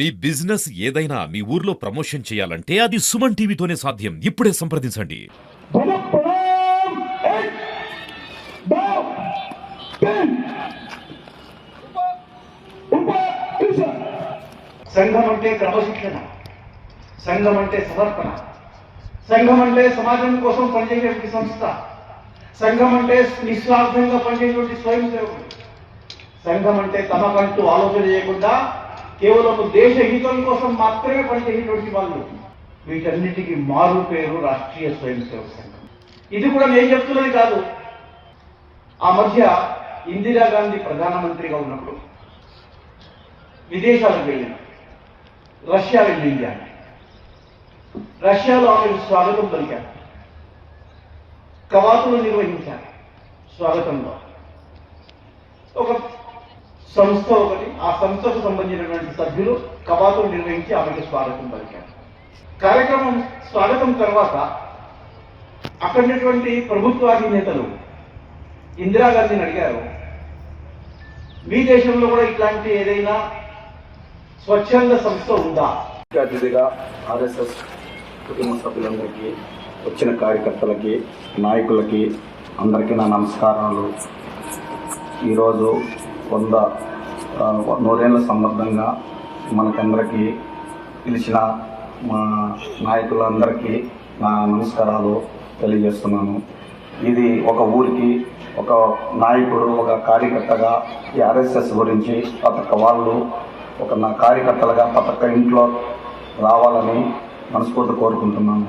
మీ business ఏదైనా మీ ఊర్లో promotion చేయాలంటే అది సుమన్ టీవీతోనే సాధ్యం. ఇప్పుడే సంప్రదించండి. సంఘం అంటే క్రమశిక్షణ, సంఘం అంటే సమర్పణ, సంఘం అంటే సమాజం కోసం పనిచేసేటువంటి సంస్థ, సంఘం అంటే నిస్వార్థంగా పనిచేసేటువంటి స్వయం సేవకుడు, సంఘం అంటే తమకంటూ ఆలోచన చేయకుండా కేవలం దేశ హితం కోసం మాత్రమే పనిచేసేటువంటి వాళ్ళు. వీటన్నిటికీ మారు పేరు రాష్ట్రీయ స్వయం సేవక సంఘం. ఇది కూడా నేను చెప్తున్నది కాదు. ఆ మధ్య ఇందిరాగాంధీ ప్రధానమంత్రిగా ఉన్నప్పుడు విదేశాలకు వెళ్ళిన, రష్యా వెళ్ళింది. రష్యాలో ఆమెకు స్వాగతం పలికారు, కవాతులు నిర్వహించారు. స్వాగతంలో ఒక సంస్థ ఒకటి, ఆ సంస్థకు సంబంధించినటువంటి సభ్యులు కవాతులు నిర్వహించి ఆమెకు స్వాగతం పలికారు. కార్యక్రమం స్వాగతం తర్వాత అక్కడినటువంటి ప్రభుత్వాధినేతలు ఇందిరాగాంధీని అడిగారు, మీ దేశంలో కూడా ఇట్లాంటి ఏదైనా స్వచ్ఛంద సంస్థ ఉందా? అతిథిగా ఆర్ఎస్ఎస్ కుటుంబ సభ్యులందరికీ, వచ్చిన కార్యకర్తలకి, నాయకులకి అందరికీ నా నమస్కారాలు. ఈరోజు 100 సందర్భంగా మనకందరికీ పిలిచిన మా నాయకులందరికీ నా నమస్కారాలు తెలియజేస్తున్నాను. ఇది ఒక ఊరికి ఒక నాయకుడు, ఒక కార్యకర్తగా ఈ ఆర్ఎస్ఎస్ గురించి ప్రతి ఒక్క వాళ్ళు ఒక నా కార్యకర్తలుగా ప్రతి ఒక్క ఇంట్లో రావాలని మనస్ఫూర్తి కోరుకుంటున్నాను.